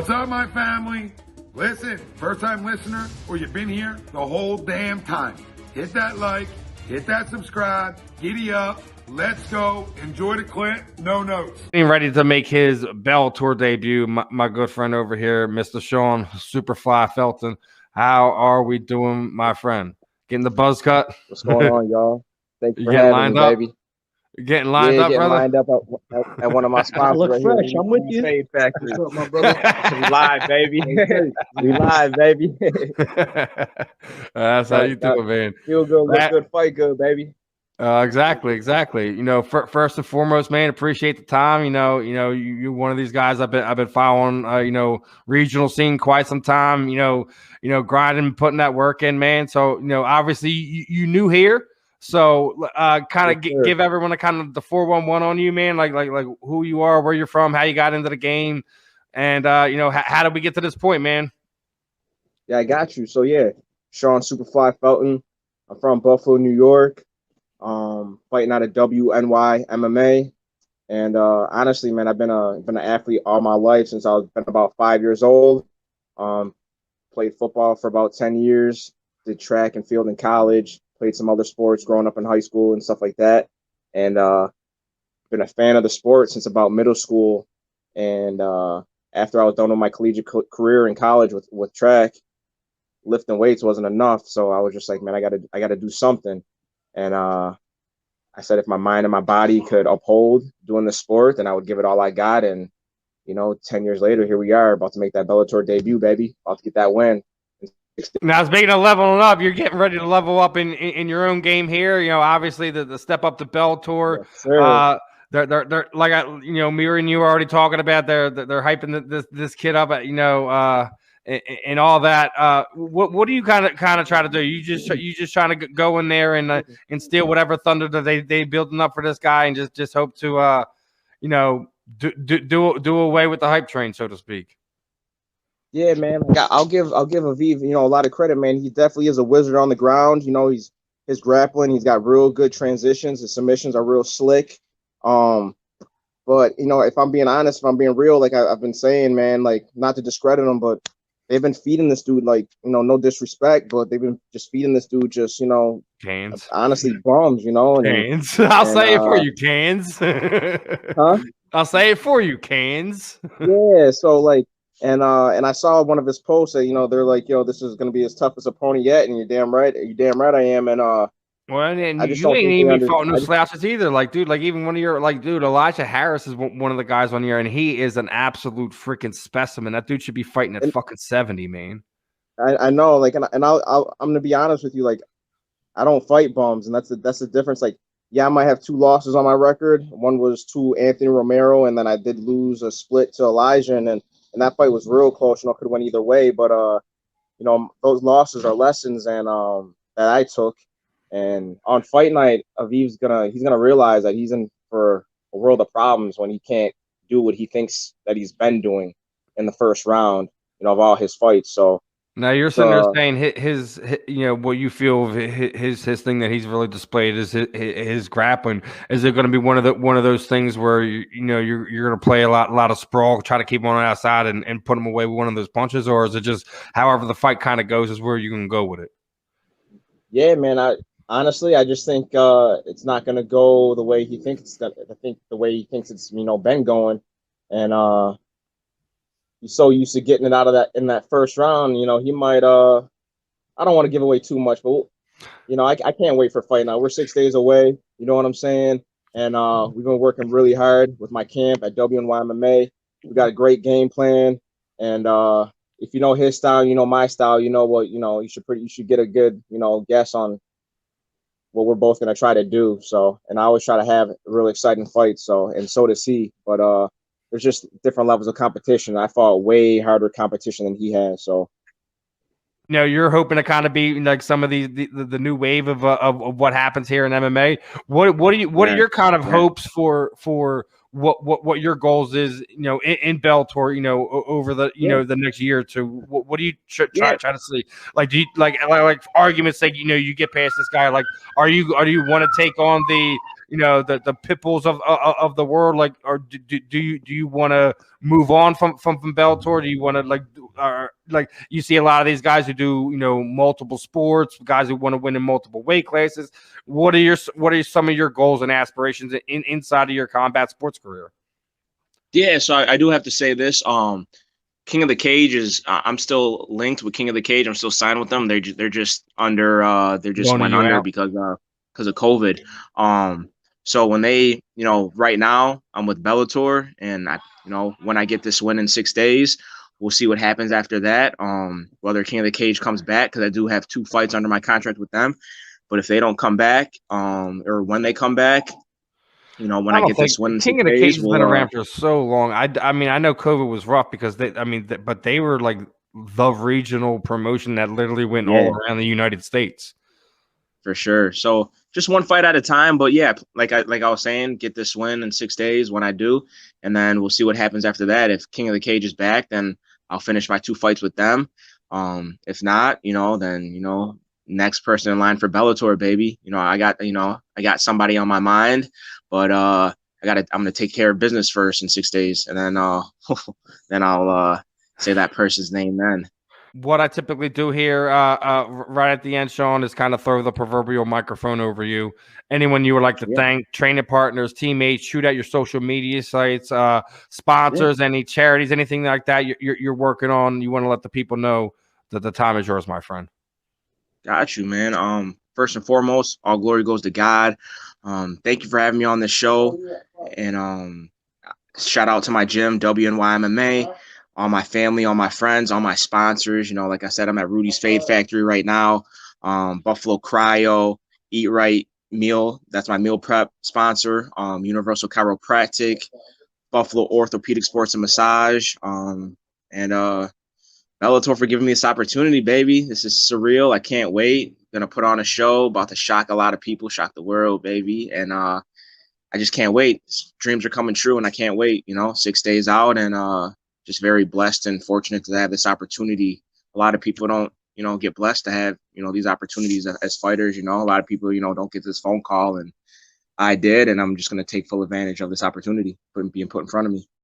What's up, my family? Listen, first-time listener, or you've been here the whole damn time. Hit that like, hit that subscribe, giddy up, let's go, enjoy the clip, no notes. Getting ready to make his Bellator debut, my good friend over here, Mr. Sean Superfly Felton. How are we doing, my friend? Getting the buzz cut? What's going on, y'all? Thanks for getting having lined me, up? baby. Getting lined up, getting brother? lined up at one of my spots look right fresh. here. I'm with you. Fade Factory. What's up, my brother? We live, baby. We live, baby. That's how you do it, man. Feel good, look good, fight good, baby. Exactly. You know, first and foremost, man, appreciate the time. You know, you're one of these guys I've been following. You know, regional scene quite some time. You know, grinding, putting that work in, man. So you know, obviously you new here. So kind of give everyone a kind of the 411 on you, man. Like who you are, where you're from, how you got into the game, and you know, how did we get to this point, man? Yeah, I got you. So yeah, Sean Superfly Felton. I'm from Buffalo, New York. Fighting out of WNY MMA. And honestly, man, I've been an athlete all my life since I've been about 5 years old. Played football for about 10 years, did track and field in college, played some other sports growing up in high school and stuff like that. And been a fan of the sport since about middle school. And after I was done with my collegiate career in college with track, lifting weights wasn't enough. So I was just like, man, I gotta do something. And I said, if my mind and my body could uphold doing the sport, then I would give it all I got. And, you know, 10 years later, here we are about to make that Bellator debut, baby. About to get that win. Now, speaking of leveling up, you're getting ready to level up in your own game here. You know, obviously the step up to Bellator. Yes, they're like, you know, me and you are already talking about they're hyping this kid up, you know, and all that. What do you kind of try to do? You just trying to go in there and steal whatever thunder that they building up for this guy, and just hope to you know, do away with the hype train, so to speak. Yeah, man. I'll give Aviv, you know, a lot of credit, man. He definitely is a wizard on the ground. You know, his grappling, he's got real good transitions. His submissions are real slick. But you know, if I'm being honest, if I'm being real, like I've been saying, man, like not to discredit him, but they've been feeding this dude, like, you know, no disrespect, but they've been just feeding this dude just, you know, Cans. Honestly, bums, you know. Cans. I'll say it for you, Cans. Huh? I'll say it for you, Cans. Yeah, so like, and I saw one of his posts that, you know, they're like, yo, this is gonna be his toughest opponent yet, and you're damn right I am. And well, and I just you ain't even fought no just slouches either. Like, dude, like even one of your, like, dude, Elijah Harris is one of the guys on here, and he is an absolute freaking specimen. That dude should be fighting at fucking 70, man. I know, like, and I'm gonna be honest with you, like, I don't fight bums, and that's the difference. Like, yeah, I might have 2 losses on my record. One was to Anthony Romero, and then I did lose a split to Elijah, and that fight was real close. You know, could have went either way, but you know, those losses are lessons and that I took. And on fight night, Aviv's gonna realize that he's in for a world of problems when he can't do what he thinks that he's been doing in the first round, you know, of all his fights. So now you're sitting there saying his you know, what you feel of his thing that he's really displayed is his grappling. Is it going to be one of those things where you know you're going to play a lot of sprawl, try to keep him on the outside and put him away with one of those punches, or is it just however the fight kind of goes is where you can go with it? Yeah, man. Honestly, I just think it's not going to go the way he thinks it's going to. I think the way he thinks it's, you know, been going, and he's so used to getting it out of that in that first round. You know, he might. I don't want to give away too much, but you know, I can't wait for fight now. We're 6 days away. You know what I'm saying? And we've been working really hard with my camp at WNY MMA. We got a great game plan, and if you know his style, you know my style. You know what? You know you should get a good, you know, guess on what we're both going to try to do. So, and I always try to have really exciting fights. So, and so does he. But there's just different levels of competition. I fought way harder competition than he has. So, you know, you're hoping to kind of be like some of the new wave of what happens here in MMA. What are Yeah, your kind of yeah, hopes for what your goals is, you know, in Bellator, you know, over the, you yeah, know, the next year or two? What do you yeah. try to see? Like, do you like for argument's sake, you know, you get past this guy, like, do you want to take on the, you know, the pit bulls of the world, like, or do you want to move on from Bellator? Do you want to like you see a lot of these guys who do, you know, multiple sports, guys who want to win in multiple weight classes? What are some of your goals and aspirations inside of your combat sports career? Yeah, so I do have to say this. King of the Cage is I'm still linked with King of the Cage. I'm still signed with them. They're just under they just Loaning went you under out. because of COVID. So when they, you know, right now I'm with Bellator, and when I get this win in 6 days, we'll see what happens after that. Whether King of the Cage comes back, because I do have 2 fights under my contract with them. But if they don't come back, or when they come back, when I I don't get think this win in King six of the Cage days, has been we'll around for so long. I mean, I know COVID was rough because but they were like the regional promotion that literally went all Yeah. around the United States. for sure. So just one fight at a time. But yeah, like I was saying, get this win in 6 days when I do, and then we'll see what happens after that. If King of the Cage is back, then I'll finish my 2 fights with them. If not, then next person in line for Bellator, baby. I got somebody on my mind, but I'm gonna take care of business first in 6 days, and then then I'll say that person's name then. What I typically do here, right at the end, Sean, is kind of throw the proverbial microphone over you. Anyone you would like to Yeah. thank, training partners, teammates, shoot out your social media sites, Yeah. sponsors, any charities, anything like that you're working on. You want to let the people know that the time is yours, my friend. Got you, man. First and foremost, all glory goes to God. Thank you for having me on this show, and shout out to my gym, WNY MMA, all my family, all my friends, all my sponsors. Like I said, I'm at Rudy's Fade Factory right now. Buffalo Cryo, Eat Right Meal. That's my meal prep sponsor. Universal Chiropractic, Buffalo Orthopedic Sports and Massage, and Bellator for giving me this opportunity, baby. This is surreal. I can't wait. Gonna put on a show, about to shock a lot of people, shock the world, baby. And I just can't wait. Dreams are coming true, and I can't wait. 6 days out, and just very blessed and fortunate to have this opportunity. A lot of people don't, get blessed to have, these opportunities as fighters. A lot of people, don't get this phone call, and I did, and I'm just gonna take full advantage of this opportunity being put in front of me.